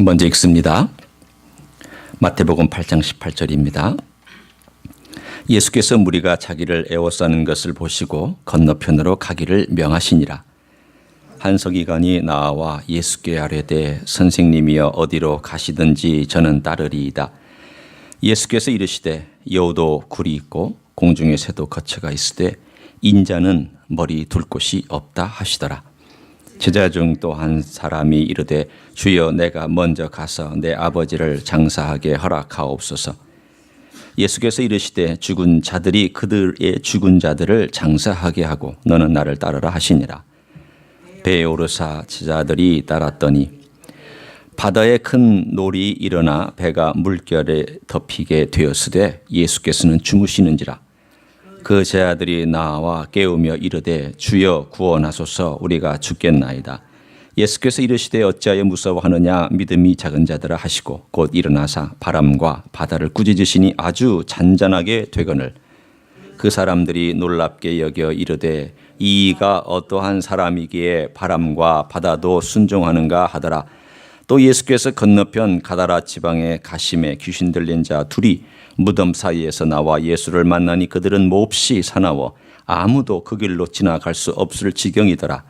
먼저 읽습니다. 마태복음 8장 18절입니다. 예수께서 무리가 자기를 애워싸는 것을 보시고 건너편으로 가기를 명하시니라. 한 서기관이 나와 예수께 아뢰되 선생님이여 어디로 가시든지 저는 따르리이다. 예수께서 이르시되 여우도 굴이 있고 공중의 새도 거처가 있으되 인자는 머리 둘 곳이 없다 하시더라. 제자 중 또 한 사람이 이르되 주여 내가 먼저 가서 내 아버지를 장사하게 허락하옵소서. 예수께서 이르시되 죽은 자들이 그들의 죽은 자들을 장사하게 하고 너는 나를 따르라 하시니라. 배에 오르사 제자들이 따랐더니 바다에 큰 놀이 일어나 배가 물결에 덮이게 되었으되 예수께서는 주무시는지라. 그 제자들이 나와 깨우며 이르되 주여 구원하소서 우리가 죽겠나이다. 예수께서 이르시되 어찌하여 무서워하느냐 믿음이 작은 자들아 하시고 곧 일어나사 바람과 바다를 꾸짖으시니 아주 잔잔하게 되거늘 그 사람들이 놀랍게 여겨 이르되 이가 어떠한 사람이기에 바람과 바다도 순종하는가 하더라. 또 예수께서 건너편 가다라 지방에 가심에 귀신 들린 자 둘이 무덤 사이에서 나와 예수를 만나니 그들은 몹시 사나워 아무도 그 길로 지나갈 수 없을 지경이더라.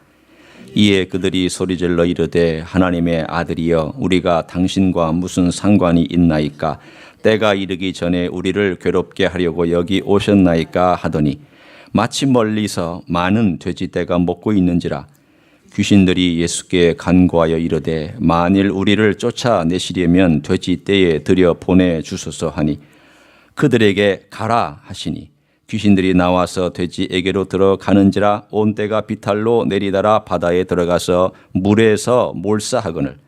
이에 그들이 소리질러 이르되 하나님의 아들이여 우리가 당신과 무슨 상관이 있나이까? 때가 이르기 전에 우리를 괴롭게 하려고 여기 오셨나이까 하더니 마치 멀리서 많은 돼지떼가 먹고 있는지라. 귀신들이 예수께 간구하여 이르되 만일 우리를 쫓아내시려면 돼지떼에 들여 보내주소서 하니 그들에게 가라 하시니 귀신들이 나와서 돼지에게로 들어가는지라. 온 떼가 비탈로 내리달아 바다에 들어가서 물에서 몰사하거늘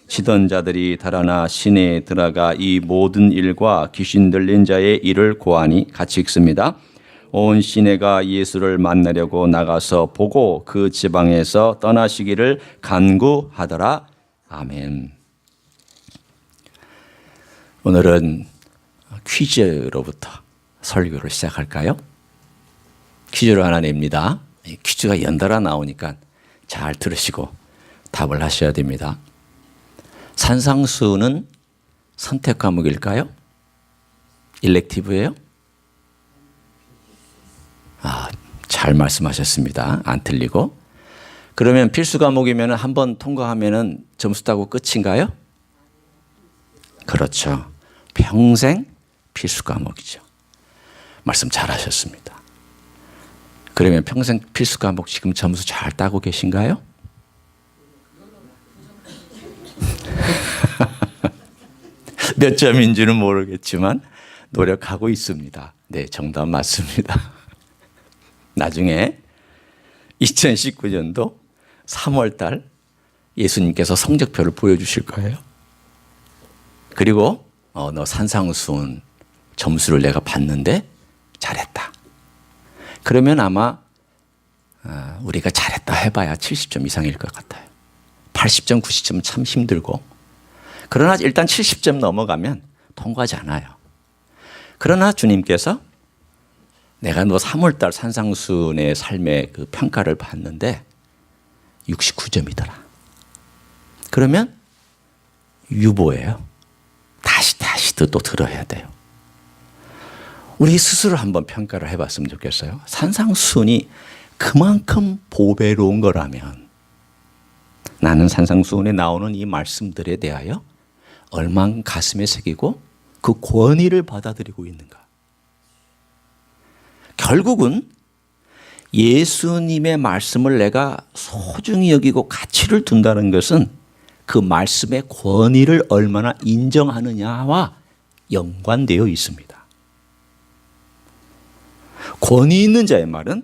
치던 자들이 달아나 시내에 들어가 이 모든 일과 귀신 들린 자의 일을 고하니 같이 읽습니다. 온 시내가 예수를 만나려고 나가서 보고 그 지방에서 떠나시기를 간구하더라. 아멘. 오늘은 퀴즈로부터 설교를 시작할까요? 퀴즈를 하나 냅니다. 퀴즈가 연달아 나오니까 잘 들으시고 답을 하셔야 됩니다. 산상수는 선택 과목일까요? 일렉티브예요? 잘 말씀하셨습니다. 안 틀리고. 그러면 필수 과목이면 한 번 통과하면 점수 따고 끝인가요? 그렇죠. 평생 필수 과목이죠. 말씀 잘 하셨습니다. 그러면 평생 필수 과목 지금 점수 잘 따고 계신가요? 몇 점인지는 모르겠지만 노력하고 있습니다. 네, 정답 맞습니다. 나중에 2019년도 3월 달 예수님께서 성적표를 보여주실 거예요. 그리고 너 산상수훈 점수를 내가 봤는데 잘했다. 그러면 아마 우리가 잘했다 해봐야 70점 이상일 것 같아요. 80점, 90점은 참 힘들고 그러나 일단 70점 넘어가면 통과하지 않아요. 그러나 주님께서 내가 너 3월달 산상수훈의 삶의 그 평가를 봤는데 69점이더라. 그러면 유보예요. 다시 또 들어야 돼요. 우리 스스로 한번 평가를 해봤으면 좋겠어요. 산상수훈이 그만큼 보배로운 거라면 나는 산상수훈에 나오는 이 말씀들에 대하여 얼마나 가슴에 새기고 그 권위를 받아들이고 있는가. 결국은 예수님의 말씀을 내가 소중히 여기고 가치를 둔다는 것은 그 말씀의 권위를 얼마나 인정하느냐와 연관되어 있습니다. 권위 있는 자의 말은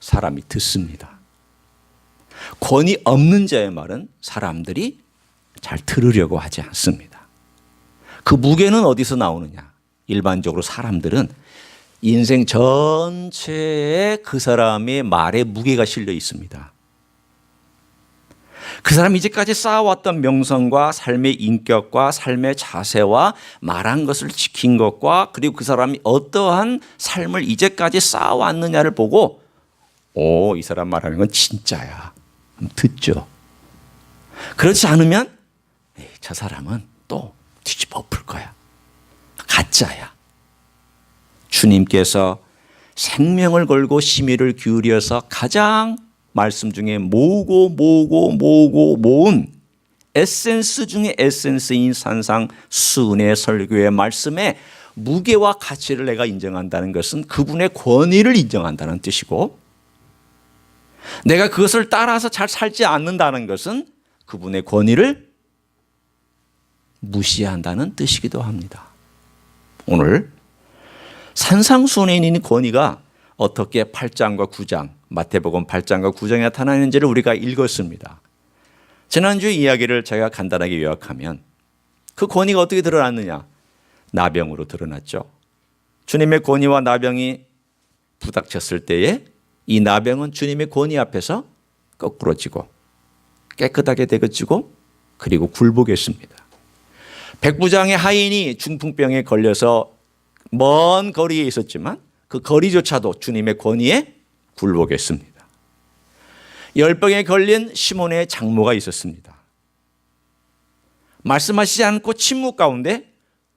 사람이 듣습니다. 권위 없는 자의 말은 사람들이 잘 들으려고 하지 않습니다. 그 무게는 어디서 나오느냐? 일반적으로 사람들은 인생 전체에 그 사람의 말에 무게가 실려 있습니다. 그 사람이 이제까지 쌓아왔던 명성과 삶의 인격과 삶의 자세와 말한 것을 지킨 것과 그리고 그 사람이 어떠한 삶을 이제까지 쌓아왔느냐를 보고 이 사람 말하는 건 진짜야. 듣죠. 그렇지 않으면 저 사람은 또 뒤집어 엎을 거야. 가짜야. 주님께서 생명을 걸고 심의를 기울여서 가장 말씀 중에 모으고 모은 에센스 중에 에센스인 산상수훈의 설교의 말씀에 무게와 가치를 내가 인정한다는 것은 그분의 권위를 인정한다는 뜻이고, 내가 그것을 따라서 잘 살지 않는다는 것은 그분의 권위를 무시한다는 뜻이기도 합니다. 오늘 산상수훈에 있는 권위가 어떻게 8장과 9장, 마태복음 8장과 9장에 나타나는지를 우리가 읽었습니다. 지난주 이야기를 제가 간단하게 요약하면 그 권위가 어떻게 드러났느냐? 나병으로 드러났죠. 주님의 권위와 나병이 부닥쳤을 때에 이 나병은 주님의 권위 앞에서 거꾸러지고 깨끗하게 되어지고 그리고 굴복했습니다. 백부장의 하인이 중풍병에 걸려서 먼 거리에 있었지만 그 거리조차도 주님의 권위에 굴복했습니다. 열병에 걸린 시몬의 장모가 있었습니다. 말씀하시지 않고 침묵 가운데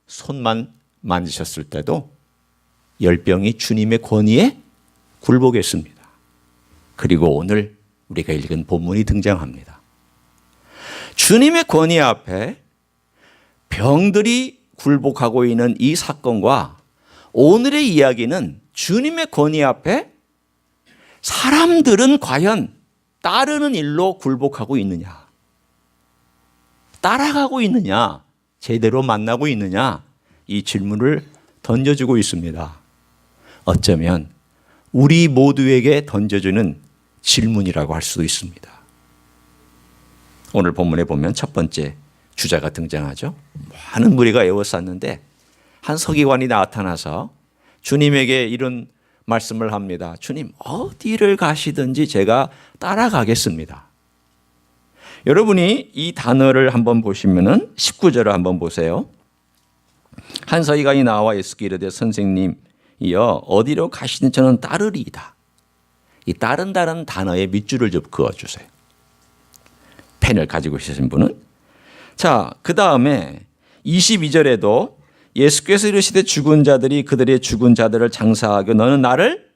손만 만지셨을 때도 열병이 주님의 권위에 굴복했습니다. 그리고 오늘 우리가 읽은 본문이 등장합니다. 주님의 권위 앞에 병들이 굴복하고 있는 이 사건과 오늘의 이야기는 주님의 권위 앞에 사람들은 과연 따르는 일로 굴복하고 있느냐, 따라가고 있느냐, 제대로 만나고 있느냐, 이 질문을 던져주고 있습니다. 어쩌면 우리 모두에게 던져주는 질문이라고 할 수도 있습니다. 오늘 본문에 보면 첫 번째 주자가 등장하죠. 많은 무리가 에워쌌는데 한 서기관이 나타나서 주님에게 이런 말씀을 합니다. 주님, 어디를 가시든지 제가 따라가겠습니다. 여러분이 이 단어를 한번 보시면은 19절을 한번 보세요. 한 서기관이 나와 예수께 이르되 선생님이여 어디로 가시든 저는 따르리이다. 이 따른다는 단어에 밑줄을 좀 그어주세요. 펜을 가지고 계신 분은. 자, 그 다음에 22절에도 예수께서 이르시되 죽은 자들이 그들의 죽은 자들을 장사하고 너는 나를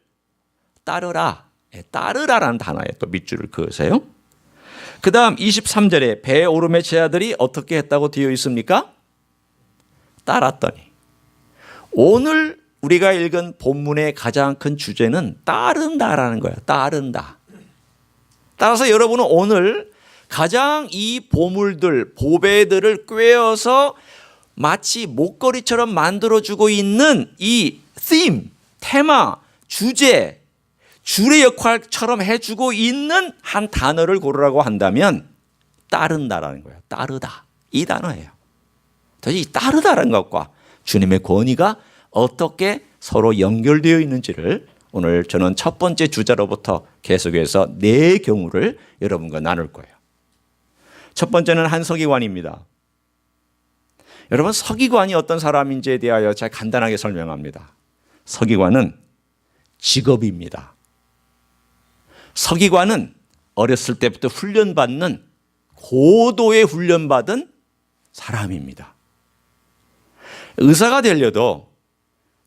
따르라. 따르라라는 단어에 또 밑줄을 그으세요. 그 다음 23절에 배 오름의 제자들이 어떻게 했다고 되어 있습니까? 따랐더니. 오늘 우리가 읽은 본문의 가장 큰 주제는 따른다라는 거예요. 따른다. 따라서 여러분은 오늘 가장 이 보물들, 보배들을 꿰어서 마치 목걸이처럼 만들어주고 있는 이 theme, 테마, 주제, 줄의 역할처럼 해주고 있는 한 단어를 고르라고 한다면 따른다라는 거예요. 따르다. 이 단어예요. 이 따르다라는 것과 주님의 권위가 어떻게 서로 연결되어 있는지를 오늘 저는 첫 번째 주자로부터 계속해서 네 경우를 여러분과 나눌 거예요. 첫 번째는 한 서기관입니다. 여러분, 서기관이 어떤 사람인지에 대하여 제가 간단하게 설명합니다. 서기관은 직업입니다. 서기관은 어렸을 때부터 훈련받는 고도의 훈련받은 사람입니다. 의사가 되려도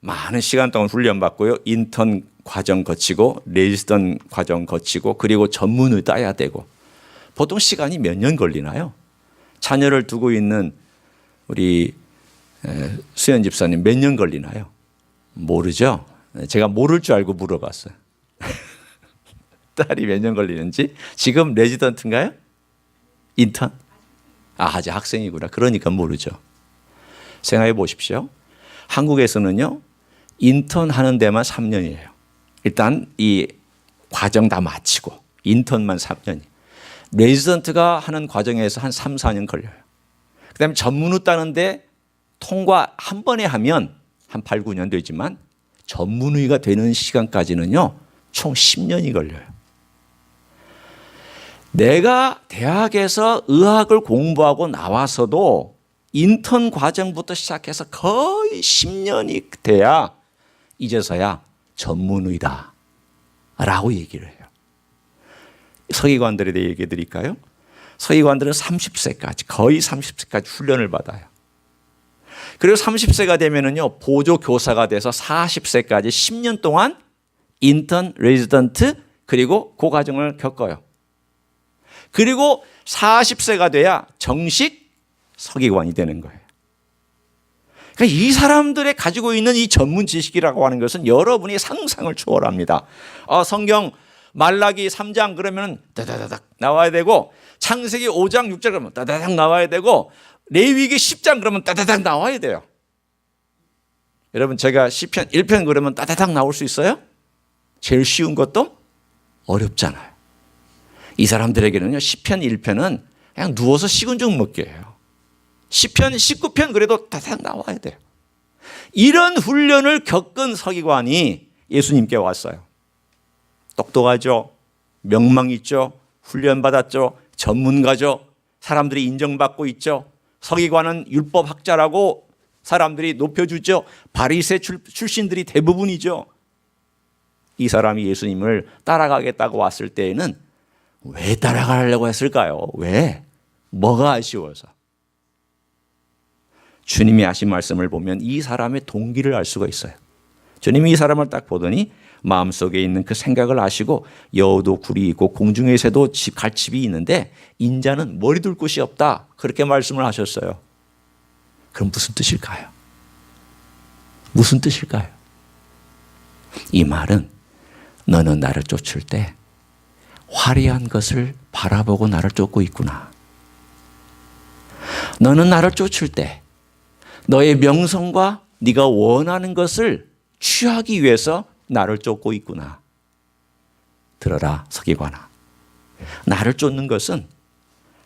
많은 시간 동안 훈련받고요. 인턴 과정 거치고 레지던 과정 거치고 그리고 전문을 따야 되고 보통 시간이 몇 년 걸리나요? 자녀를 두고 있는 우리 수연 집사님 몇 년 걸리나요? 모르죠? 제가 모를 줄 알고 물어봤어요. 딸이 몇 년 걸리는지. 지금 레지던트인가요? 인턴? 아직 학생이구나. 그러니까 모르죠. 생각해 보십시오. 한국에서는요, 인턴 하는 데만 3년이에요. 일단 이 과정 다 마치고 인턴만 3년이. 레지던트가 하는 과정에서 한 3, 4년 걸려요. 그 다음에 전문의 따는데 통과 한 번에 하면 한 8, 9년 되지만 전문의가 되는 시간까지는요, 총 10년이 걸려요. 내가 대학에서 의학을 공부하고 나와서도 인턴 과정부터 시작해서 거의 10년이 돼야 이제서야 전문의다 라고 얘기를 해요. 서기관들에 대해 얘기해 드릴까요? 서기관들은 30세까지, 거의 30세까지 훈련을 받아요. 그리고 30세가 되면은요, 보조 교사가 돼서 40세까지 10년 동안 인턴, 레지던트, 그리고 그 과정을 겪어요. 그리고 40세가 돼야 정식 서기관이 되는 거예요. 그러니까 이 사람들의 가지고 있는 이 전문 지식이라고 하는 것은 여러분이 상상을 초월합니다. 성경 말라기 3장 그러면 다다다닥 나와야 되고, 창세기 5장 6절 그러면 다다닥 나와야 되고, 레위기 10장 그러면 다다닥 나와야 돼요. 여러분, 제가 시편 1편 그러면 다다닥 나올 수 있어요? 제일 쉬운 것도 어렵잖아요. 이 사람들에게는요, 시편 1편은 그냥 누워서 식은 죽 먹기예요. 시편 19편 그래도 다다닥 나와야 돼요. 이런 훈련을 겪은 서기관이 예수님께 왔어요. 똑똑하죠, 명망 있죠, 훈련받았죠, 전문가죠, 사람들이 인정받고 있죠. 서기관은 율법학자라고 사람들이 높여주죠. 바리새 출신들이 대부분이죠. 이 사람이 예수님을 따라가겠다고 왔을 때에는 왜 따라가려고 했을까요? 왜? 뭐가 아쉬워서? 주님이 하신 말씀을 보면 이 사람의 동기를 알 수가 있어요. 주님이 이 사람을 딱 보더니 마음속에 있는 그 생각을 아시고, 여우도 굴이 있고 공중의 새도 갈 집이 있는데 인자는 머리 둘 곳이 없다, 그렇게 말씀을 하셨어요. 그럼 무슨 뜻일까요? 무슨 뜻일까요? 이 말은 너는 나를 쫓을 때 화려한 것을 바라보고 나를 쫓고 있구나. 너는 나를 쫓을 때 너의 명성과 네가 원하는 것을 취하기 위해서 나를 쫓고 있구나. 들어라 서기관아, 나를 쫓는 것은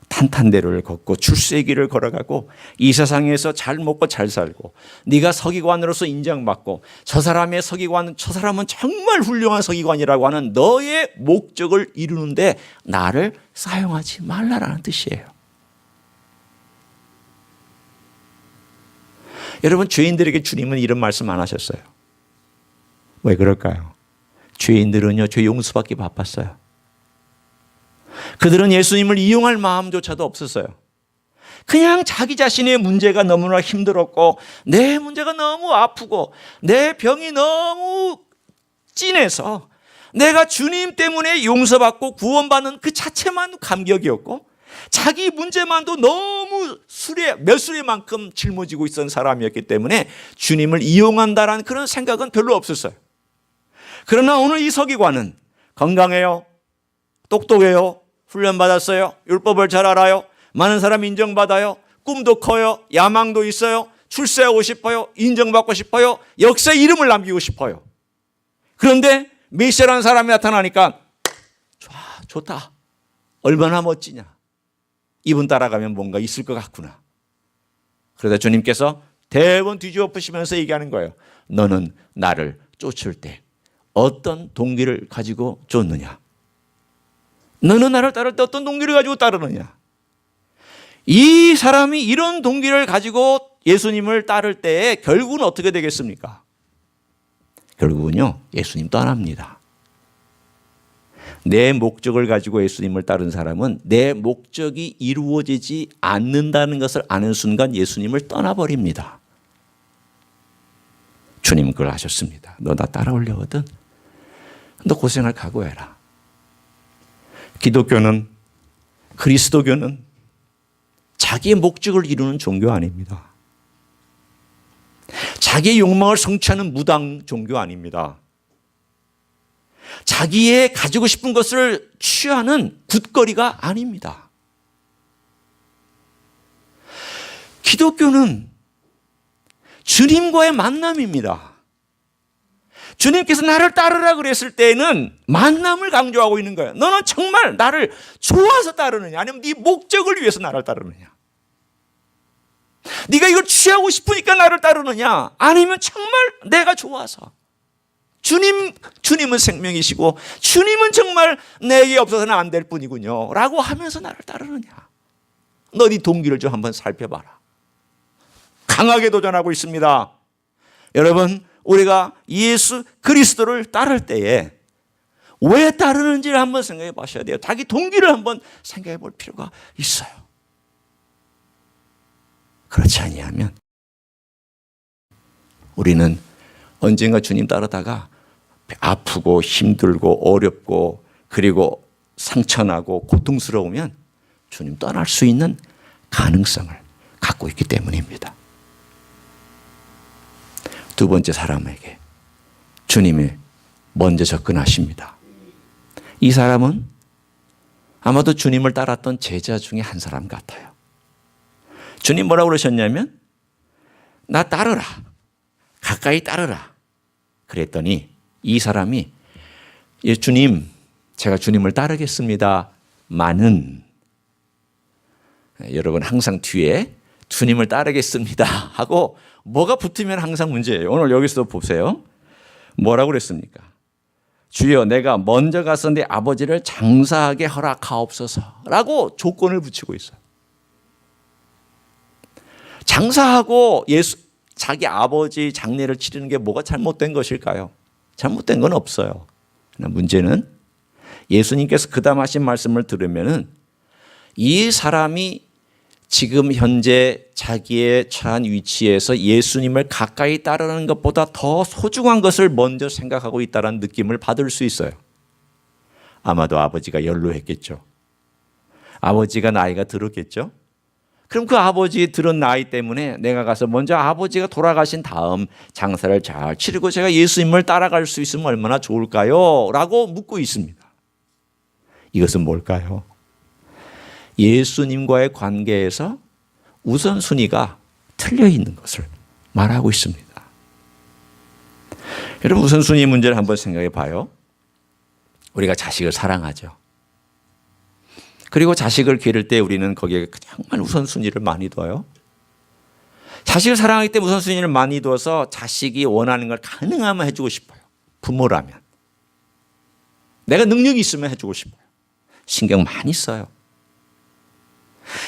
탄탄대로를 걷고 출세의 길을 걸어가고 이 세상에서 잘 먹고 잘 살고 네가 서기관으로서 인정받고 저 사람의 서기관, 저 사람은 정말 훌륭한 서기관이라고 하는 너의 목적을 이루는데 나를 사용하지 말라라는 뜻이에요. 여러분, 죄인들에게 주님은 이런 말씀 안 하셨어요. 왜 그럴까요? 죄인들은요, 죄 용서받기 바빴어요. 그들은 예수님을 이용할 마음조차도 없었어요. 그냥 자기 자신의 문제가 너무나 힘들었고, 내 문제가 너무 아프고, 내 병이 너무 진해서 내가 주님 때문에 용서받고 구원받는 그 자체만 감격이었고, 자기 문제만도 너무 몇 수레만큼 짊어지고 있던 사람이었기 때문에 주님을 이용한다라는 그런 생각은 별로 없었어요. 그러나 오늘 이 서기관은 건강해요, 똑똑해요, 훈련받았어요, 율법을 잘 알아요, 많은 사람 인정받아요, 꿈도 커요, 야망도 있어요, 출세하고 싶어요, 인정받고 싶어요, 역사에 이름을 남기고 싶어요. 그런데 메시아라는 사람이 나타나니까 좋다, 얼마나 멋지냐, 이분 따라가면 뭔가 있을 것 같구나. 그러다 주님께서 대번 뒤집어 엎으시면서 얘기하는 거예요. 너는 나를 쫓을 때 어떤 동기를 가지고 쫓느냐? 너는 나를 따를 때 어떤 동기를 가지고 따르느냐? 이 사람이 이런 동기를 가지고 예수님을 따를 때 결국은 어떻게 되겠습니까? 결국은요, 예수님 떠납니다. 내 목적을 가지고 예수님을 따른 사람은 내 목적이 이루어지지 않는다는 것을 아는 순간 예수님을 떠나버립니다. 주님은 그걸 하셨습니다. 너 나 따라오려거든? 너 고생할 각오해라. 기독교는, 그리스도교는 자기의 목적을 이루는 종교 아닙니다. 자기의 욕망을 성취하는 무당 종교 아닙니다. 자기의 가지고 싶은 것을 취하는 굿거리가 아닙니다. 기독교는 주님과의 만남입니다. 주님께서 나를 따르라 그랬을 때에는 만남을 강조하고 있는 거예요. 너는 정말 나를 좋아서 따르느냐, 아니면 네 목적을 위해서 나를 따르느냐? 네가 이걸 취하고 싶으니까 나를 따르느냐, 아니면 정말 내가 좋아서, 주님은 생명이시고 주님은 정말 내게 없어서는 안 될 뿐이군요 라고 하면서 나를 따르느냐? 너 네 동기를 좀 한번 살펴봐라. 강하게 도전하고 있습니다. 여러분, 우리가 예수 그리스도를 따를 때에 왜 따르는지를 한번 생각해 보셔야 돼요. 자기 동기를 한번 생각해 볼 필요가 있어요. 그렇지 아니하면 우리는 언젠가 주님 따르다가 아프고 힘들고 어렵고 그리고 상처나고 고통스러우면 주님 떠날 수 있는 가능성을 갖고 있기 때문입니다. 두 번째 사람에게 주님이 먼저 접근하십니다. 이 사람은 아마도 주님을 따랐던 제자 중에 한 사람 같아요. 주님 뭐라고 그러셨냐면 나 따르라. 가까이 따르라. 그랬더니 이 사람이 예, 주님 제가 주님을 따르겠습니다만은 여러분 항상 뒤에 주님을 따르겠습니다 하고 뭐가 붙으면 항상 문제예요. 오늘 여기서 보세요. 뭐라고 그랬습니까? 주여 내가 먼저 가서 내 아버지를 장사하게 허락하옵소서라고 조건을 붙이고 있어요. 장사하고 자기 아버지 장례를 치르는 게 뭐가 잘못된 것일까요? 잘못된 건 없어요. 그러나 문제는 예수님께서 그다음 하신 말씀을 들으면은 이 사람이 지금 현재 자기의 처한 위치에서 예수님을 가까이 따르는 것보다 더 소중한 것을 먼저 생각하고 있다는 느낌을 받을 수 있어요. 아마도 아버지가 연로했겠죠. 아버지가 나이가 들었겠죠. 그럼 그 아버지 들은 나이 때문에 내가 가서 먼저 아버지가 돌아가신 다음 장사를 잘 치르고 제가 예수님을 따라갈 수 있으면 얼마나 좋을까요? 라고 묻고 있습니다. 이것은 뭘까요? 예수님과의 관계에서 우선순위가 틀려 있는 것을 말하고 있습니다. 여러분 우선순위 문제를 한번 생각해 봐요. 우리가 자식을 사랑하죠. 그리고 자식을 기를 때 우리는 거기에 정말 우선순위를 많이 둬요. 자식을 사랑하기 때문에 우선순위를 많이 둬서 자식이 원하는 걸 가능하면 해주고 싶어요. 부모라면. 내가 능력이 있으면 해주고 싶어요. 신경 많이 써요.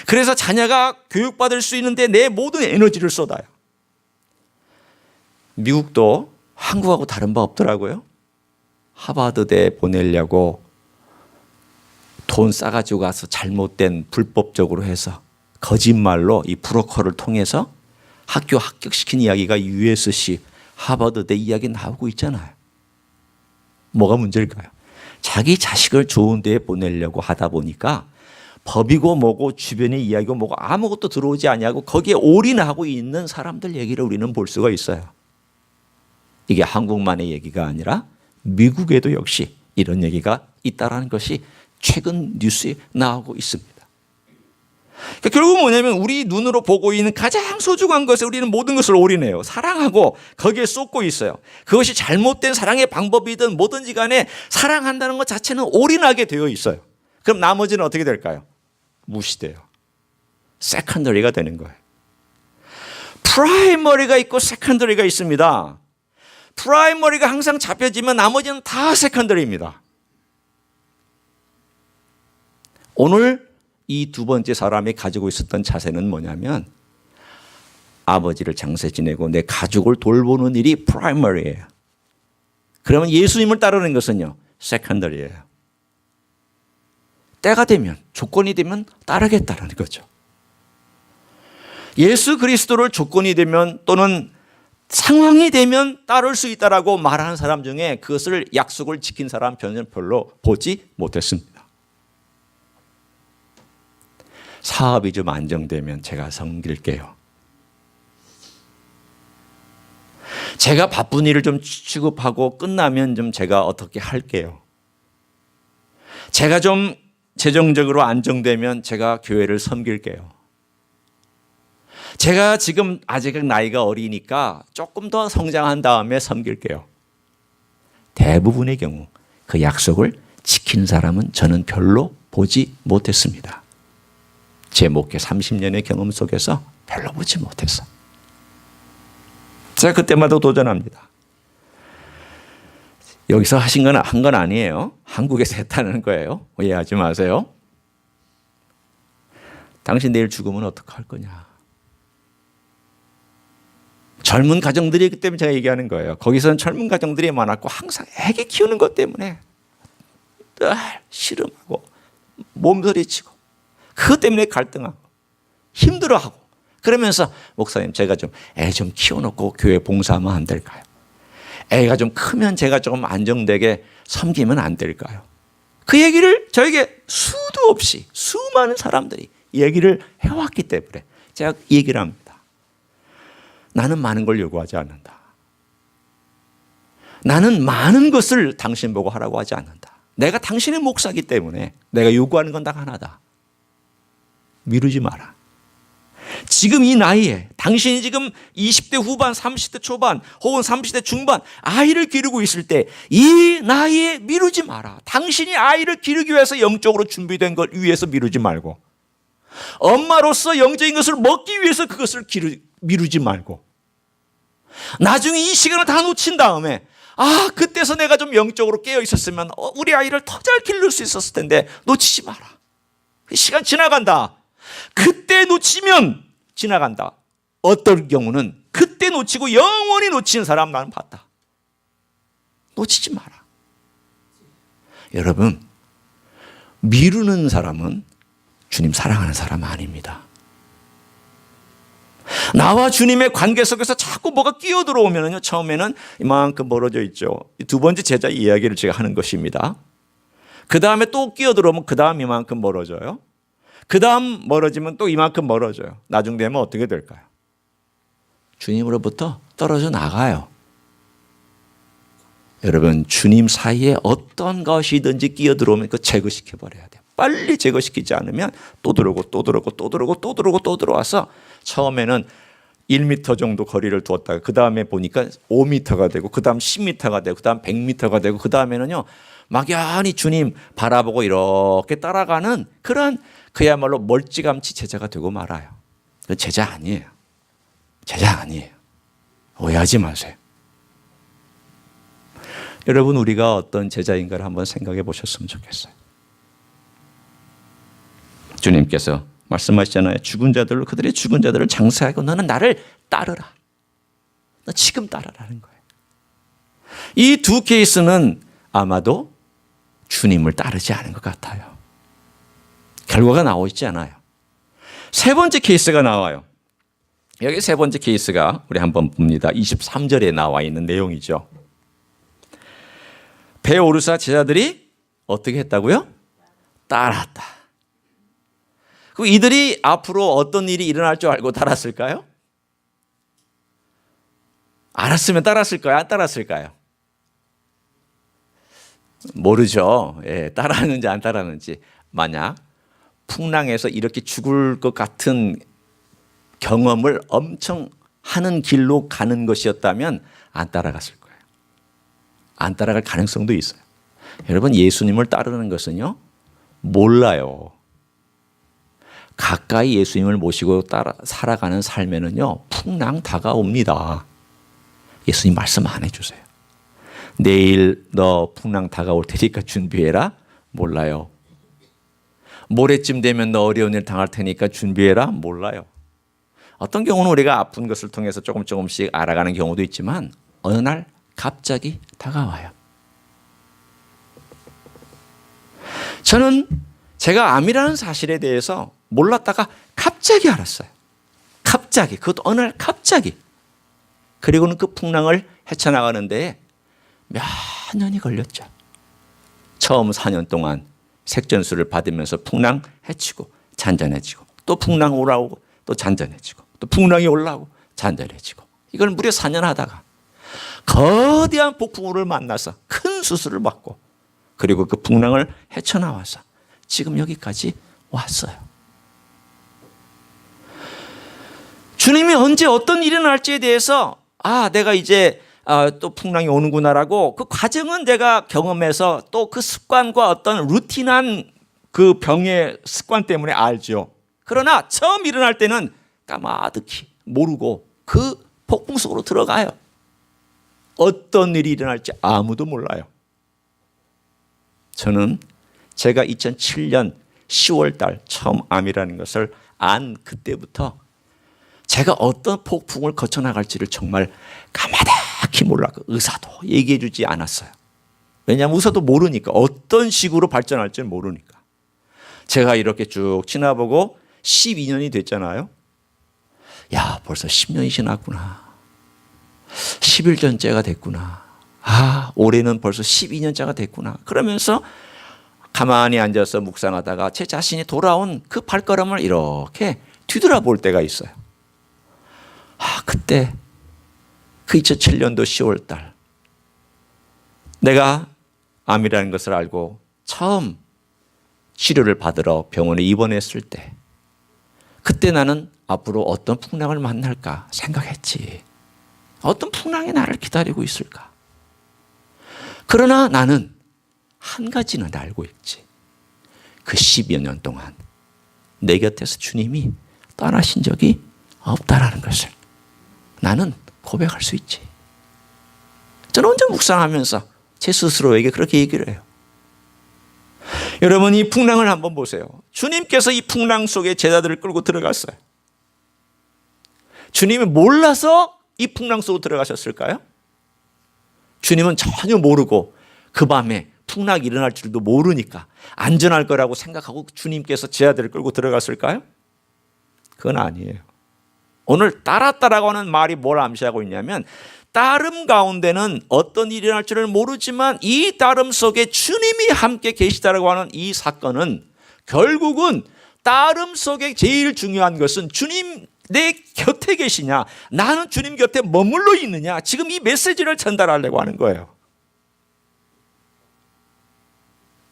그래서 자녀가 교육받을 수 있는데 내 모든 에너지를 쏟아요. 미국도 한국하고 다른 바 없더라고요. 하버드대 보내려고 돈 싸가지고 가서 잘못된 불법적으로 해서 거짓말로 이 브로커를 통해서 학교 합격시킨 이야기가 USC 하버드대 이야기 나오고 있잖아요. 뭐가 문제일까요? 자기 자식을 좋은 데에 보내려고 하다 보니까 법이고 뭐고 주변의 이야기고 뭐고 아무것도 들어오지 않냐고 거기에 올인하고 있는 사람들 얘기를 우리는 볼 수가 있어요. 이게 한국만의 얘기가 아니라 미국에도 역시 이런 얘기가 있다는 것이 최근 뉴스에 나오고 있습니다. 그러니까 결국 뭐냐면 우리 눈으로 보고 있는 가장 소중한 것에 우리는 모든 것을 올인해요. 사랑하고 거기에 쏟고 있어요. 그것이 잘못된 사랑의 방법이든 뭐든지 간에 사랑한다는 것 자체는 올인하게 되어 있어요. 그럼 나머지는 어떻게 될까요? 무시돼요. 세컨더리가 되는 거예요. 프라이머리가 있고 세컨더리가 있습니다. 프라이머리가 항상 잡혀지면 나머지는 다 세컨더리입니다. 오늘 이 두 번째 사람이 가지고 있었던 자세는 뭐냐면 아버지를 장사 지내고 내 가족을 돌보는 일이 프라이머리예요. 그러면 예수님을 따르는 것은요 세컨더리예요. 때가 되면 조건이 되면 따르겠다는 거죠. 예수 그리스도를 조건이 되면 또는 상황이 되면 따를 수 있다라고 말하는 사람 중에 그것을 약속을 지킨 사람 별로 보지 못했습니다. 사업이 좀 안정되면 제가 섬길게요. 제가 바쁜 일을 좀 취급하고 끝나면 좀 제가 어떻게 할게요. 제가 좀 재정적으로 안정되면 제가 교회를 섬길게요. 제가 지금 아직 나이가 어리니까 조금 더 성장한 다음에 섬길게요. 대부분의 경우 그 약속을 지키는 사람은 저는 별로 보지 못했습니다. 제 목회 30년의 경험 속에서 별로 보지 못했어. 제가 그때마다 도전합니다. 여기서 한 건 아니에요. 한국에서 했다는 거예요. 오해하지 마세요. 당신 내일 죽으면 어떡할 거냐. 젊은 가정들이 있기 때문에 제가 얘기하는 거예요. 거기서는 젊은 가정들이 많았고 항상 애기 키우는 것 때문에 늘 씨름하고 몸서리치고 그것 때문에 갈등하고 힘들어하고 그러면서 목사님 제가 좀 애 좀 키워놓고 교회 봉사하면 안 될까요? 애가 좀 크면 제가 좀 안정되게 섬기면 안 될까요? 그 얘기를 저에게 수도 없이 수많은 사람들이 얘기를 해왔기 때문에 제가 얘기를 합니다. 나는 많은 걸 요구하지 않는다. 나는 많은 것을 당신 보고 하라고 하지 않는다. 내가 당신의 목사이기 때문에 내가 요구하는 건 딱 하나다. 미루지 마라. 지금 이 나이에 당신이 지금 20대 후반, 30대 초반 혹은 30대 중반 아이를 기르고 있을 때 이 나이에 미루지 마라. 당신이 아이를 기르기 위해서 영적으로 준비된 걸 위해서 미루지 말고 엄마로서 영적인 것을 먹기 위해서 그것을 미루지 말고 나중에 이 시간을 다 놓친 다음에 그때서 내가 좀 영적으로 깨어 있었으면 우리 아이를 더 잘 기를 수 있었을 텐데 놓치지 마라. 시간 지나간다. 그때 놓치면 지나간다. 어떤 경우는 그때 놓치고 영원히 놓치는 사람 나는 봤다. 놓치지 마라. 여러분, 미루는 사람은 주님 사랑하는 사람 아닙니다. 나와 주님의 관계 속에서 자꾸 뭐가 끼어들어오면요, 처음에는 이만큼 멀어져 있죠. 두 번째 제자 이야기를 제가 하는 것입니다. 그 다음에 또 끼어들어오면 그 다음 이만큼 멀어져요. 그 다음 멀어지면 또 이만큼 멀어져요. 나중 되면 어떻게 될까요? 주님으로부터 떨어져 나가요. 여러분, 주님 사이에 어떤 것이든지 끼어들어오면 그거 제거시켜버려야 돼요. 빨리 제거시키지 않으면 또 들어오고 또 들어오고 또 들어오고 또 들어오고 또 들어와서 처음에는 1m 정도 거리를 두었다가 그 다음에 보니까 5m가 되고 그 다음 10m가 되고 그 다음 100m가 되고 그 다음에는요 막연히 주님 바라보고 이렇게 따라가는 그런 그야말로 멀찌감치 제자가 되고 말아요. 제자 아니에요. 제자 아니에요. 오해하지 마세요. 여러분, 우리가 어떤 제자인가를 한번 생각해 보셨으면 좋겠어요. 주님께서 말씀하시잖아요. 죽은 자들로 그들의 죽은 자들을 장사하고 너는 나를 따르라. 너 지금 따르라는 거예요. 이 두 케이스는 아마도 주님을 따르지 않은 것 같아요. 결과가 나오고 있지 않아요. 세 번째 케이스가 나와요. 여기 세 번째 케이스가 우리 한번 봅니다. 23절에 나와 있는 내용이죠. 배 오르사 제자들이 어떻게 했다고요? 따랐다. 그럼 이들이 앞으로 어떤 일이 일어날 줄 알고 따랐을까요? 알았으면 따랐을까요? 안 따랐을까요? 모르죠. 따랐는지 안 따랐는지. 만약 풍랑에서 이렇게 죽을 것 같은 경험을 엄청 하는 길로 가는 것이었다면 안 따라갔을 거예요. 안 따라갈 가능성도 있어요. 여러분, 예수님을 따르는 것은요, 몰라요. 가까이 예수님을 모시고 살아가는 삶에는요, 풍랑 다가옵니다. 예수님 말씀 안 해주세요. 내일 너 풍랑 다가올 테니까 준비해라? 몰라요. 모레쯤 되면 너 어려운 일 당할 테니까 준비해라? 몰라요. 어떤 경우는 우리가 아픈 것을 통해서 조금씩 알아가는 경우도 있지만 어느 날 갑자기 다가와요. 저는 제가 암이라는 사실에 대해서 몰랐다가 갑자기 알았어요. 갑자기. 그것도 어느 날 갑자기. 그리고는 그 풍랑을 헤쳐나가는 데에 몇 년이 걸렸죠. 처음 4년 동안 색전수를 받으면서 풍랑 헤치고 잔잔해지고 또 풍랑 올라오고 또 잔잔해지고 또 풍랑이 올라오고 잔잔해지고 이걸 무려 4년 하다가 거대한 폭풍우를 만나서 큰 수술을 받고 그리고 그 풍랑을 헤쳐나와서 지금 여기까지 왔어요. 주님이 언제 어떤 일이 날지에 대해서 내가 이제 또 풍랑이 오는구나라고 그 과정은 내가 경험해서 또 그 습관과 어떤 루틴한 그 병의 습관 때문에 알죠. 그러나 처음 일어날 때는 까마득히 모르고 그 폭풍 속으로 들어가요. 어떤 일이 일어날지 아무도 몰라요. 저는 제가 2007년 10월 달 처음 암이라는 것을 안 그때부터 제가 어떤 폭풍을 거쳐나갈지를 정말 까마득히 몰랐고 의사도 얘기해 주지 않았어요. 왜냐하면 웃어도 모르니까. 어떤 식으로 발전할지는 모르니까. 제가 이렇게 쭉 지나보고 12년이 됐잖아요. 야, 벌써 10년이 지났구나. 11년째가 됐구나. 아, 올해는 벌써 12년째가 됐구나. 그러면서 가만히 앉아서 묵상하다가 제 자신이 돌아온 그 발걸음을 이렇게 뒤돌아볼 때가 있어요. 아, 그때 그 2007년도 10월 달 내가 암이라는 것을 알고 처음 치료를 받으러 병원에 입원했을 때 그때 나는 앞으로 어떤 풍랑을 만날까 생각했지. 어떤 풍랑이 나를 기다리고 있을까. 그러나 나는 한 가지는 알고 있지. 그 10여 년 동안 내 곁에서 주님이 떠나신 적이 없다라는 것을 나는 고백할 수 있지. 저는 혼자 묵상하면서 제 스스로에게 그렇게 얘기를 해요. 여러분, 이 풍랑을 한번 보세요. 주님께서 이 풍랑 속에 제자들을 끌고 들어갔어요. 주님이 몰라서 이 풍랑 속으로 들어가셨을까요? 주님은 전혀 모르고 그 밤에 풍랑이 일어날 줄도 모르니까 안전할 거라고 생각하고 주님께서 제자들을 끌고 들어갔을까요? 그건 아니에요. 오늘 따랐다라고 하는 말이 뭘 암시하고 있냐면 따름 가운데는 어떤 일이 일어날 줄을 모르지만 이 따름 속에 주님이 함께 계시다라고 하는 이 사건은 결국은 따름 속에 제일 중요한 것은 주님 내 곁에 계시냐, 나는 주님 곁에 머물러 있느냐, 지금 이 메시지를 전달하려고 하는 거예요.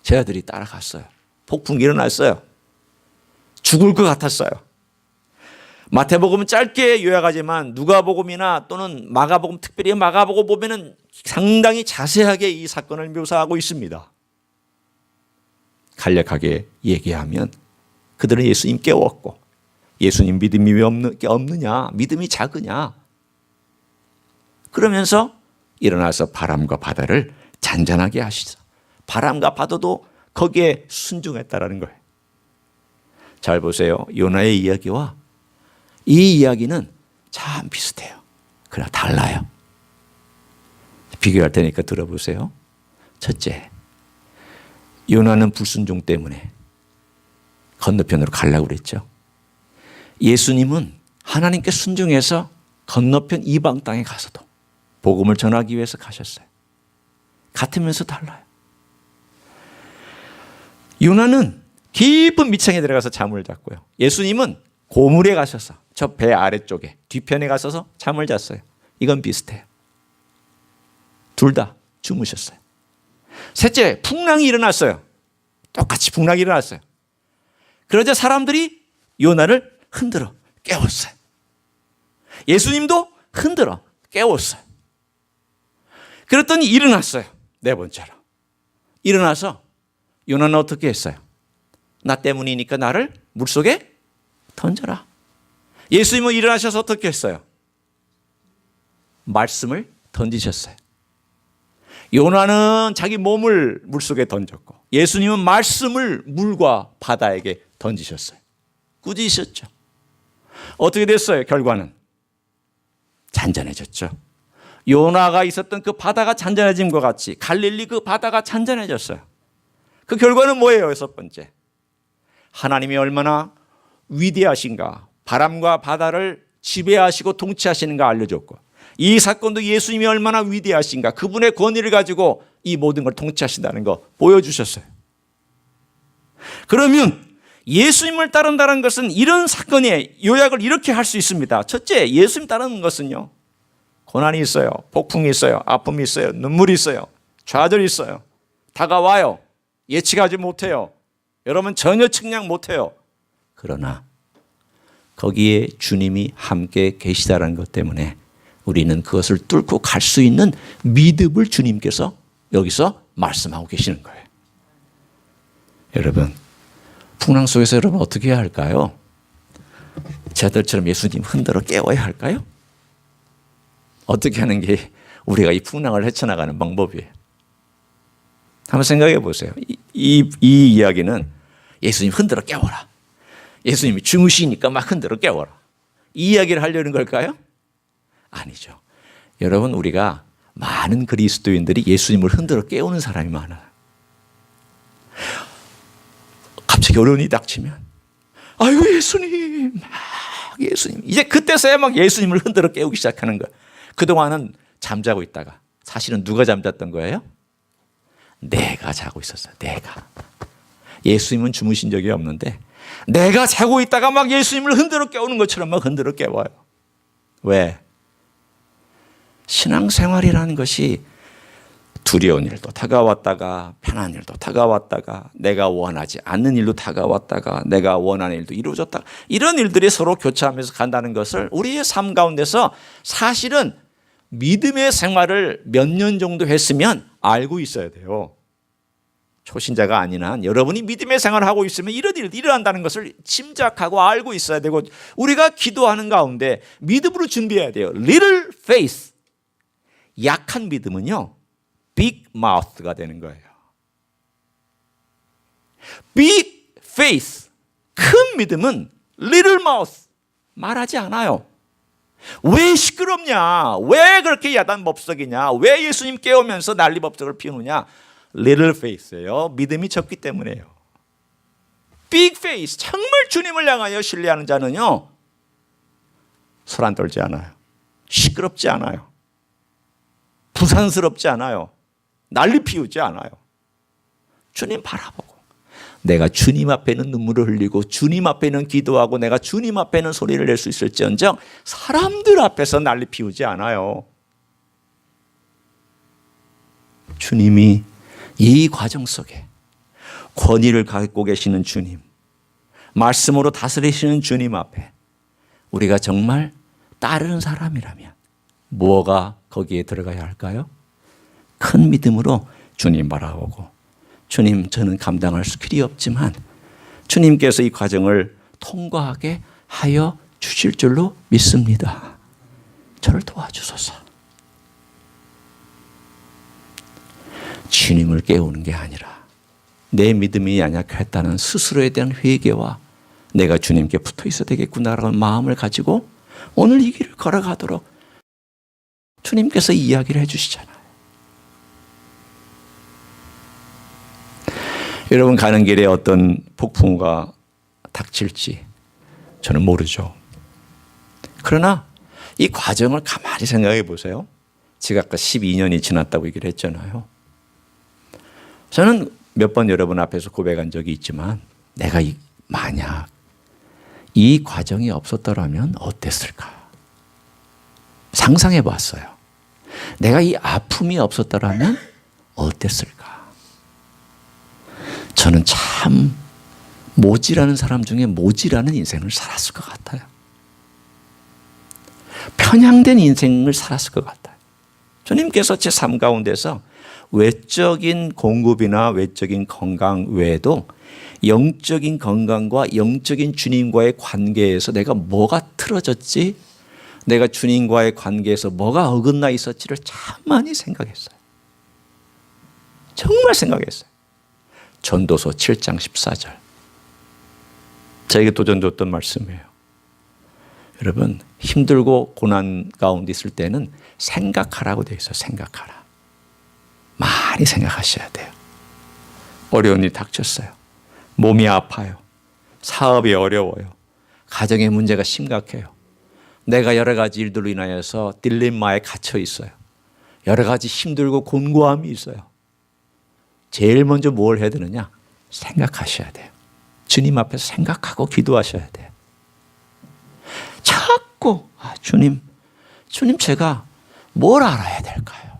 제자들이 따라갔어요. 폭풍이 일어났어요. 죽을 것 같았어요. 마태복음은 짧게 요약하지만 누가복음이나 또는 마가복음, 특별히 마가복음 보면은 상당히 자세하게 이 사건을 묘사하고 있습니다. 간략하게 얘기하면 그들은 예수님 깨웠고, 예수님 믿음이 왜 없느냐, 믿음이 작으냐, 그러면서 일어나서 바람과 바다를 잔잔하게 하시죠. 바람과 바다도 거기에 순종했다라는 거예요. 잘 보세요. 요나의 이야기와 이 이야기는 참 비슷해요. 그러나 달라요. 비교할 테니까 들어보세요. 첫째, 요나는 불순종 때문에 건너편으로 가려고 그랬죠. 예수님은 하나님께 순종해서 건너편 이방 땅에 가서도 복음을 전하기 위해서 가셨어요. 같으면서 달라요. 요나는 깊은 미창에 들어가서 잠을 잤고요. 예수님은 고물에 가셔서 저 배 아래쪽에 뒤편에 가셔서 잠을 잤어요. 이건 비슷해요. 둘 다 주무셨어요. 셋째, 풍랑이 일어났어요. 똑같이 풍랑이 일어났어요. 그러자 사람들이 요나를 흔들어 깨웠어요. 예수님도 흔들어 깨웠어요. 그랬더니 일어났어요. 네 번째로. 일어나서 요나는 어떻게 했어요? 나 때문이니까 나를 물속에 던져라. 예수님은 일어나셔서 어떻게 했어요? 말씀을 던지셨어요. 요나는 자기 몸을 물속에 던졌고 예수님은 말씀을 물과 바다에게 던지셨어요. 꾸짖으셨죠. 어떻게 됐어요? 결과는 잔잔해졌죠. 요나가 있었던 그 바다가 잔잔해짐과 같이 갈릴리 그 바다가 잔잔해졌어요. 그 결과는 뭐예요? 여섯 번째, 하나님이 얼마나 위대하신가, 바람과 바다를 지배하시고 통치하시는가 알려줬고, 이 사건도 예수님이 얼마나 위대하신가, 그분의 권위를 가지고 이 모든 걸 통치하신다는 거 보여주셨어요. 그러면 예수님을 따른다는 것은 이런 사건의 요약을 이렇게 할 수 있습니다. 첫째, 예수님 따르는 것은요, 고난이 있어요, 폭풍이 있어요, 아픔이 있어요, 눈물이 있어요, 좌절이 있어요, 다가와요, 예측하지 못해요, 여러분 전혀 측량 못해요. 그러나 거기에 주님이 함께 계시다는 것 때문에 우리는 그것을 뚫고 갈 수 있는 믿음을 주님께서 여기서 말씀하고 계시는 거예요. 여러분, 풍랑 속에서 여러분 어떻게 해야 할까요? 제자들처럼 예수님 흔들어 깨워야 할까요? 어떻게 하는 게 우리가 이 풍랑을 헤쳐나가는 방법이에요? 한번 생각해 보세요. 이 이야기는 예수님 흔들어 깨워라, 예수님이 주무시니까 막 흔들어 깨워라, 이 이야기를 하려는 걸까요? 아니죠. 여러분, 우리가 많은 그리스도인들이 예수님을 흔들어 깨우는 사람이 많아요. 갑자기 어려움이 닥치면 아이고 예수님, 막 예수님. 이제 그때서야 막 예수님을 흔들어 깨우기 시작하는 거예요. 그동안은 잠자고 있다가 사실은 누가 잠잤던 거예요? 내가 자고 있었어요. 내가. 예수님은 주무신 적이 없는데 내가 자고 있다가 막 예수님을 흔들어 깨우는 것처럼 막 흔들어 깨워요. 왜? 신앙생활이라는 것이 두려운 일도 다가왔다가 편한 일도 다가왔다가 내가 원하지 않는 일도 다가왔다가 내가 원하는 일도 이루어졌다가 이런 일들이 서로 교차하면서 간다는 것을 우리의 삶 가운데서 사실은 믿음의 생활을 몇 년 정도 했으면 알고 있어야 돼요. 초신자가 아닌 한 여러분이 믿음의 생활을 하고 있으면 이런 일이 일어난다는 것을 짐작하고 알고 있어야 되고 우리가 기도하는 가운데 믿음으로 준비해야 돼요. Little faith. 약한 믿음은요. big mouth가 되는 거예요. big faith. 큰 믿음은 little mouth. 말하지 않아요. 왜 시끄럽냐? 왜 그렇게 야단법석이냐? 왜 예수님 깨우면서 난리법석을 피우느냐? little faith예요. 믿음이 적기 때문에요. big faith. 정말 주님을 향하여 신뢰하는 자는요. 손 안 떨지 않아요. 시끄럽지 않아요. 부산스럽지 않아요. 난리 피우지 않아요. 주님 바라보고 내가 주님 앞에는 눈물을 흘리고 주님 앞에는 기도하고 내가 주님 앞에는 소리를 낼 수 있을지언정 사람들 앞에서 난리 피우지 않아요. 주님이 이 과정 속에 권위를 갖고 계시는 주님, 말씀으로 다스리시는 주님 앞에 우리가 정말 따르는 사람이라면 뭐가 거기에 들어가야 할까요? 큰 믿음으로 주님 바라보고 주님 저는 감당할 수 길이 없지만 주님께서 이 과정을 통과하게 하여 주실 줄로 믿습니다. 저를 도와주소서. 주님을 깨우는 게 아니라 내 믿음이 연약했다는 스스로에 대한 회개와 내가 주님께 붙어 있어야 되겠구나라는 마음을 가지고 오늘 이 길을 걸어가도록 주님께서 이야기를 해주시잖아요. 여러분 가는 길에 어떤 폭풍우가 닥칠지 저는 모르죠. 그러나 이 과정을 가만히 생각해 보세요. 제가 아까 12년이 지났다고 얘기를 했잖아요. 저는 몇 번 여러분 앞에서 고백한 적이 있지만 내가 만약 이 과정이 없었더라면 어땠을까? 상상해 봤어요. 내가 이 아픔이 없었더라면 어땠을까? 저는 참 모지라는 사람 중에 모지라는 인생을 살았을 것 같아요. 편향된 인생을 살았을 것 같아요. 주님께서 제 삶 가운데서 외적인 공급이나 외적인 건강 외에도 영적인 건강과 영적인 주님과의 관계에서 내가 뭐가 틀어졌지? 내가 주님과의 관계에서 뭐가 어긋나 있었지를 참 많이 생각했어요. 정말 생각했어요. 전도서 7장 14절. 저에게 도전 줬던 말씀이에요. 여러분 힘들고 고난 가운데 있을 때는 생각하라고 되어 있어요. 생각하라. 많이 생각하셔야 돼요. 어려운 일이 닥쳤어요. 몸이 아파요. 사업이 어려워요. 가정의 문제가 심각해요. 내가 여러 가지 일들로 인하여서 딜레마에 갇혀 있어요. 여러 가지 힘들고 곤고함이 있어요. 제일 먼저 뭘 해야 되느냐? 생각하셔야 돼요. 주님 앞에서 생각하고 기도하셔야 돼요. 자꾸 주님 제가 뭘 알아야 될까요?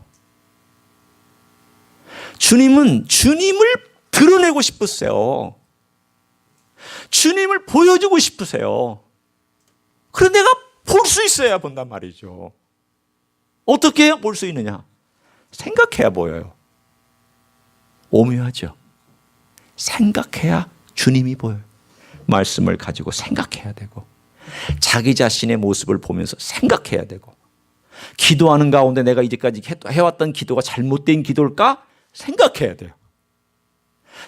주님은 주님을 드러내고 싶으세요. 주님을 보여주고 싶으세요. 그런데 내가 볼 수 있어야 본단 말이죠. 어떻게 해야 볼 수 있느냐? 생각해야 보여요. 오묘하죠. 생각해야 주님이 보여요. 말씀을 가지고 생각해야 되고 자기 자신의 모습을 보면서 생각해야 되고 기도하는 가운데 내가 이제까지 해왔던 기도가 잘못된 기도일까? 생각해야 돼요.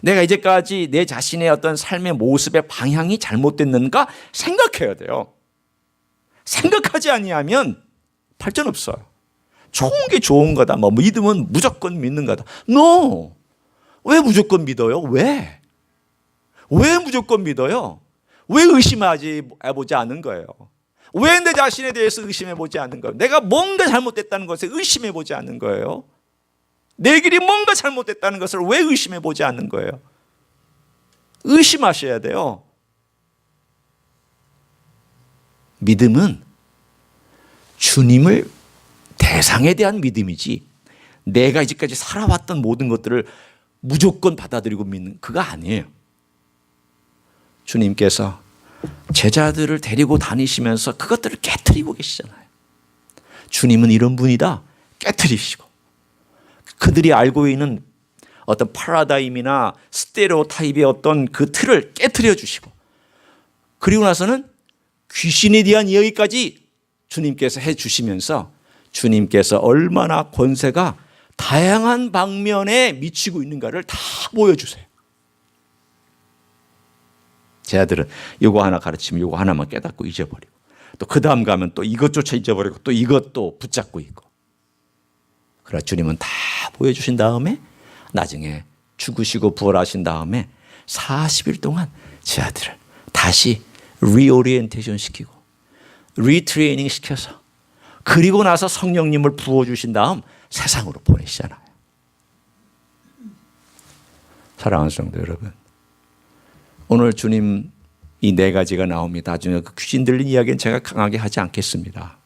내가 이제까지 내 자신의 어떤 삶의 모습의 방향이 잘못됐는가? 생각해야 돼요. 생각하지 아니하면 발전 없어요. 좋은 게 좋은 거다. 뭐 믿으면 무조건 믿는 거다. No. 왜 무조건 믿어요? 왜? 왜 무조건 믿어요? 왜 의심하지 보지 않는 거예요? 왜 내 자신에 대해서 의심해 보지 않는 거예요? 내가 뭔가 잘못됐다는 것에 의심해 보지 않는 거예요? 내 길이 뭔가 잘못됐다는 것을 왜 의심해 보지 않는 거예요? 의심하셔야 돼요. 믿음은 주님을 대상에 대한 믿음이지 내가 이제까지 살아왔던 모든 것들을 무조건 받아들이고 믿는 그거 아니에요. 주님께서 제자들을 데리고 다니시면서 그것들을 깨트리고 계시잖아요. 주님은 이런 분이다 깨트리시고 그들이 알고 있는 어떤 파라다임이나 스테레오타입의 어떤 그 틀을 깨트려 주시고 그리고 나서는 귀신에 대한 이야기까지 주님께서 해 주시면서 주님께서 얼마나 권세가 다양한 방면에 미치고 있는가를 다 보여주세요. 제자들은 이거 하나 가르치면 이거 하나만 깨닫고 잊어버리고 또 그 다음 가면 또 이것조차 잊어버리고 또 이것도 붙잡고 있고 그러나 주님은 다 보여주신 다음에 나중에 죽으시고 부활하신 다음에 40일 동안 제자들을 다시 리오리엔테이션 시키고 리트레이닝 시켜서 그리고 나서 성령님을 부어주신 다음 세상으로 보내시잖아요. 사랑하는 성도 여러분, 오늘 주님 이 네 가지가 나옵니다. 나중에 그 귀신 들린 이야기는 제가 강하게 하지 않겠습니다.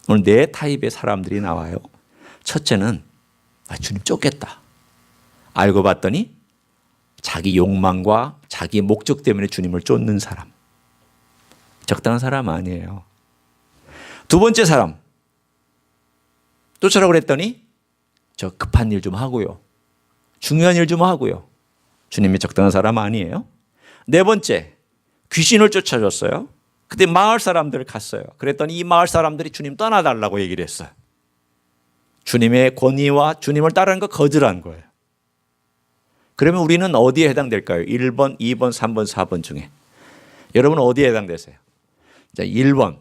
오늘 네 타입의 사람들이 나와요. 첫째는 주님 쫓겠다. 알고 봤더니 자기 욕망과 자기 목적 때문에 주님을 쫓는 사람. 적당한 사람 아니에요. 두 번째 사람. 쫓으라고 그랬더니 저 급한 일 좀 하고요. 중요한 일 좀 하고요. 주님이 적당한 사람 아니에요. 네 번째, 귀신을 쫓아줬어요. 그때 마을 사람들 갔어요. 그랬더니 이 마을 사람들이 주님 떠나달라고 얘기를 했어요. 주님의 권위와 주님을 따르는 거 거절한 거예요. 그러면 우리는 어디에 해당될까요? 1번, 2번, 3번, 4번 중에. 여러분 어디에 해당되세요? 자, 1번.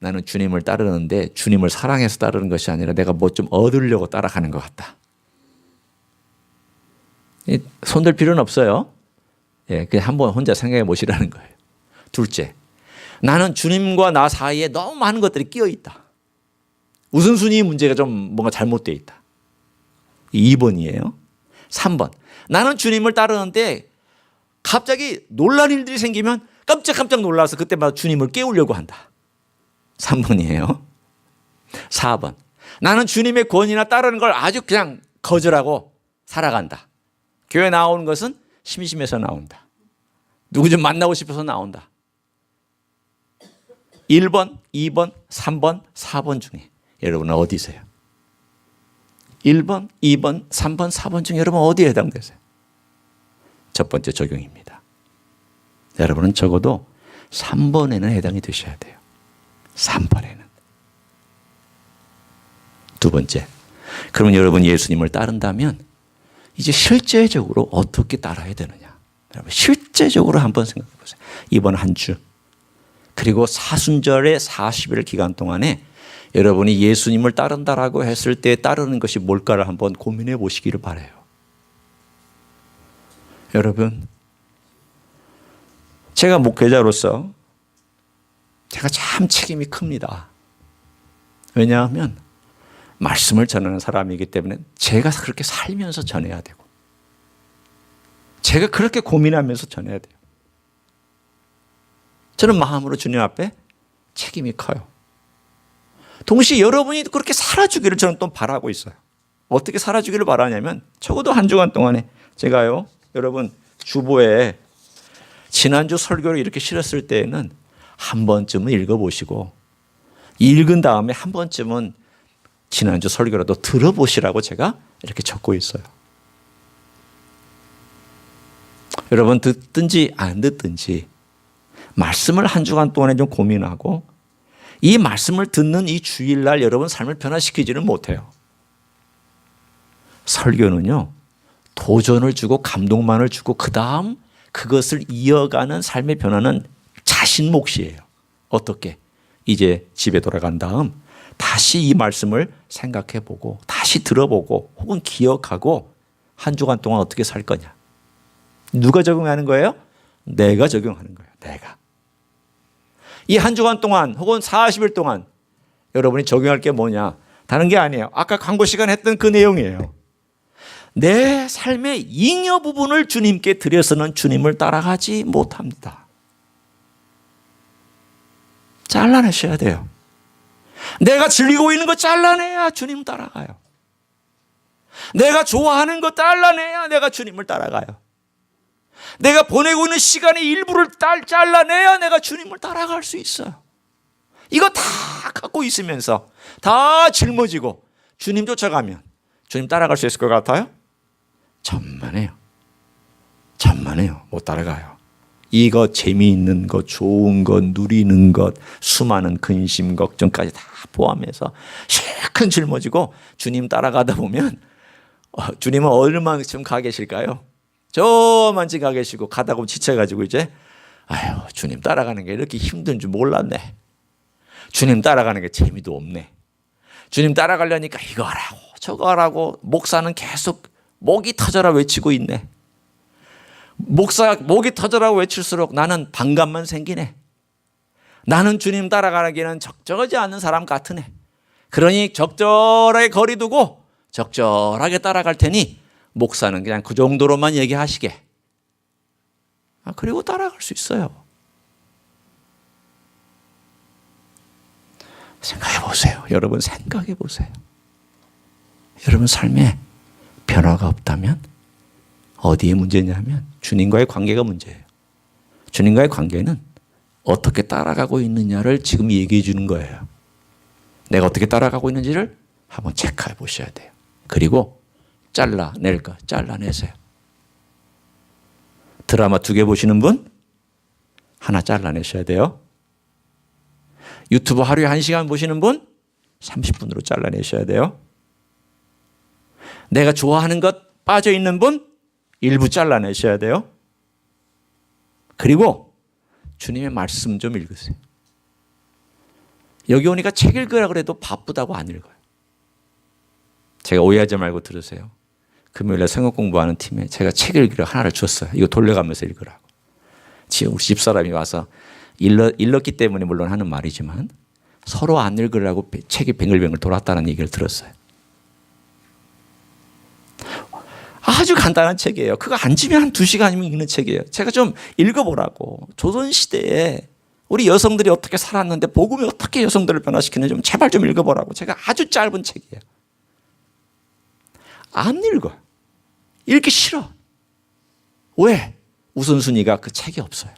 나는 주님을 따르는데 주님을 사랑해서 따르는 것이 아니라 내가 뭐 좀 얻으려고 따라가는 것 같다. 손들 필요는 없어요. 예, 그냥 한번 혼자 생각해 보시라는 거예요. 둘째, 나는 주님과 나 사이에 너무 많은 것들이 끼어 있다. 우선순위 문제가 좀 뭔가 잘못되어 있다. 2번이에요. 3번, 나는 주님을 따르는데 갑자기 놀랄 일들이 생기면 깜짝깜짝 놀라서 그때마다 주님을 깨우려고 한다. 3번이에요. 4번, 나는 주님의 권위나 따르는 걸 아주 그냥 거절하고 살아간다. 교회 나오는 것은 심심해서 나온다. 누구 좀 만나고 싶어서 나온다. 1번, 2번, 3번, 4번 중에 여러분은 어디세요? 1번, 2번, 3번, 4번 중에 여러분 어디에 해당되세요? 첫 번째 적용입니다. 여러분은 적어도 3번에는 해당이 되셔야 돼요. 3번에는. 두 번째, 그러면 여러분 예수님을 따른다면 이제 실제적으로 어떻게 따라야 되느냐. 여러분 실제적으로 한번 생각해 보세요. 이번 한 주 그리고 사순절의 40일 기간 동안에 여러분이 예수님을 따른다라고 했을 때 따르는 것이 뭘까를 한번 고민해 보시기를 바라요. 여러분, 제가 목회자로서 제가 참 책임이 큽니다. 왜냐하면 말씀을 전하는 사람이기 때문에 제가 그렇게 살면서 전해야 되고 제가 그렇게 고민하면서 전해야 돼요. 저는 마음으로 주님 앞에 책임이 커요. 동시에 여러분이 그렇게 살아주기를 저는 또 바라고 있어요. 어떻게 살아주기를 바라냐면 적어도 한 주간 동안에 제가요, 여러분 주보에 지난주 설교를 이렇게 실었을 때에는 한 번쯤은 읽어보시고 읽은 다음에 한 번쯤은 지난주 설교라도 들어보시라고 제가 이렇게 적고 있어요. 여러분 듣든지 안 듣든지 말씀을 한 주간 동안에 좀 고민하고 이 말씀을 듣는 이 주일날 여러분 삶을 변화시키지는 못해요. 설교는요, 도전을 주고 감동만을 주고 그 다음 그것을 이어가는 삶의 변화는 자신 몫이에요. 어떻게? 이제 집에 돌아간 다음 다시 이 말씀을 생각해 보고 다시 들어보고 혹은 기억하고 한 주간 동안 어떻게 살 거냐. 누가 적용하는 거예요? 내가 적용하는 거예요. 내가. 이 한 주간 동안 혹은 40일 동안 여러분이 적용할 게 뭐냐? 다른 게 아니에요. 아까 광고 시간 했던 그 내용이에요. 내 삶의 잉여 부분을 주님께 드려서는 주님을 따라가지 못합니다. 잘라내셔야 돼요. 내가 즐기고 있는 거 잘라내야 주님 따라가요. 내가 좋아하는 거 잘라내야 내가 주님을 따라가요. 내가 보내고 있는 시간의 일부를 잘라내야 내가 주님을 따라갈 수 있어요. 이거 다 갖고 있으면서 다 짊어지고 주님 쫓아가면 주님 따라갈 수 있을 것 같아요? 천만에요. 천만에요. 못 따라가요. 이거 재미있는 것, 좋은 것, 누리는 것, 수많은 근심, 걱정까지 다 포함해서 실컷 짊어지고 주님 따라가다 보면 주님은 얼마만큼 가 계실까요? 저만치 가 계시고 가다 보면 지쳐가지고 이제 아유 주님 따라가는 게 이렇게 힘든 줄 몰랐네. 주님 따라가는 게 재미도 없네. 주님 따라가려니까 이거 하라고 저거 하라고 목사는 계속 목이 터져라 외치고 있네. 목사 목이 터져라 외칠수록 나는 반감만 생기네. 나는 주님 따라가기에는 적절하지 않은 사람 같으네. 그러니 적절하게 거리 두고 적절하게 따라갈 테니 목사는 그냥 그 정도로만 얘기하시게. 그리고 따라갈 수 있어요. 생각해 보세요. 여러분 생각해 보세요. 여러분 삶에 변화가 없다면 어디에 문제냐면 주님과의 관계가 문제예요. 주님과의 관계는 어떻게 따라가고 있느냐를 지금 얘기해 주는 거예요. 내가 어떻게 따라가고 있는지를 한번 체크해 보셔야 돼요. 그리고 잘라낼 거 잘라내세요. 드라마 2개 보시는 분 하나 잘라내셔야 돼요. 유튜브 하루에 1시간 보시는 분 30분으로 잘라내셔야 돼요. 내가 좋아하는 것 빠져있는 분 일부 잘라내셔야 돼요. 그리고 주님의 말씀 좀 읽으세요. 여기 오니까 책 읽으라 그래도 바쁘다고 안 읽어요. 제가 오해하지 말고 들으세요. 금요일에 성경 공부하는 팀에 제가 책 읽기를 하나를 줬어요. 이거 돌려가면서 읽으라고. 지금 우리 집사람이 와서 읽었기 때문에 물론 하는 말이지만 서로 안 읽으라고 책이 뱅글뱅글 돌았다는 얘기를 들었어요. 아주 간단한 책이에요. 그거 앉으면 한 2시간이면 읽는 책이에요. 제가 좀 읽어보라고. 조선시대에 우리 여성들이 어떻게 살았는데 복음이 어떻게 여성들을 변화시키는지 좀 제발 좀 읽어보라고. 제가 아주 짧은 책이에요. 안 읽어요. 읽기 싫어. 왜? 우선순위가 그 책이 없어요.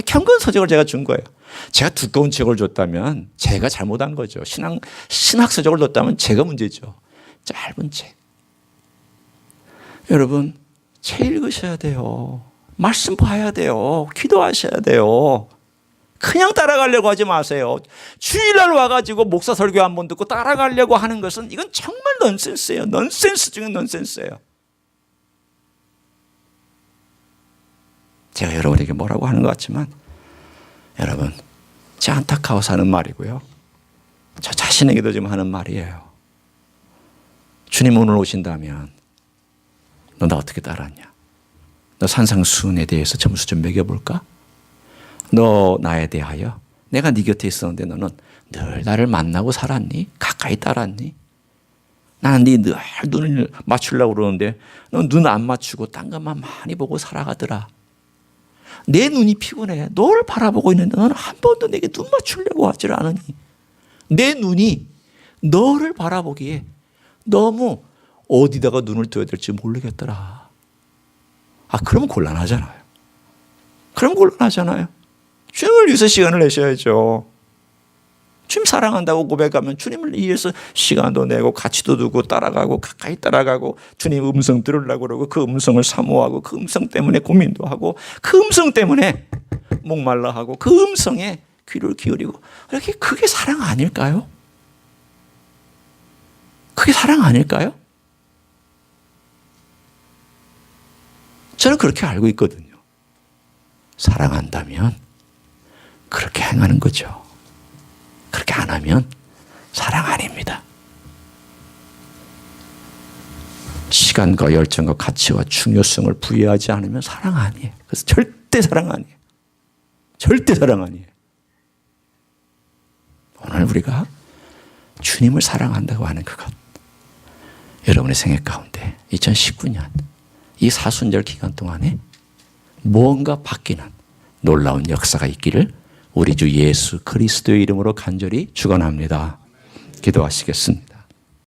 경건서적을 제가 준 거예요. 제가 두꺼운 책을 줬다면 제가 잘못한 거죠. 신학서적을 줬다면 제가 문제죠. 짧은 책. 여러분 책 읽으셔야 돼요. 말씀 봐야 돼요. 기도하셔야 돼요. 그냥 따라가려고 하지 마세요. 주일날 와가지고 목사 설교 한 번 듣고 따라가려고 하는 것은 이건 정말 넌센스예요. 넌센스 중에 넌센스예요. 제가 여러분에게 뭐라고 하는 것 같지만 여러분 제 안타까워서 하는 말이고요. 저 자신에게도 좀 하는 말이에요. 주님 오늘 오신다면 너 나 어떻게 따랐냐? 너 산상수훈에 대해서 점수 좀 매겨볼까? 너 나에 대하여 내가 네 곁에 있었는데 너는 늘 나를 만나고 살았니? 가까이 따랐니? 나는 네 늘 눈을 맞추려고 그러는데 넌 눈 안 맞추고 딴 것만 많이 보고 살아가더라. 내 눈이 피곤해. 너를 바라보고 있는데 너는 한 번도 내게 눈 맞추려고 하질 않으니 내 눈이 너를 바라보기에 너무 어디다가 눈을 둬야 될지 모르겠더라. 그러면 곤란하잖아요. 주님을 위해서 시간을 내셔야죠. 주님 사랑한다고 고백하면 주님을 위해서 시간도 내고 가치도 두고 따라가고 가까이 따라가고 주님 음성 들으려고 그러고 그 음성을 사모하고 그 음성 때문에 고민도 하고 그 음성 때문에 목말라 하고 그 음성에 귀를 기울이고 이렇게 그게 사랑 아닐까요? 그게 사랑 아닐까요? 저는 그렇게 알고 있거든요. 사랑한다면 그렇게 행하는 거죠. 안 하면 사랑 아닙니다. 시간과 열정과 가치와 중요성을 부여하지 않으면 사랑 아니에요. 그래서 절대 사랑 아니에요. 절대 사랑 아니에요. 오늘 우리가 주님을 사랑한다고 하는 그것, 여러분의 생애 가운데 2019년 이 사순절 기간 동안에 무언가 바뀌는 놀라운 역사가 있기를 우리 주 예수 그리스도의 이름으로 간절히 축원합니다. 기도하시겠습니다.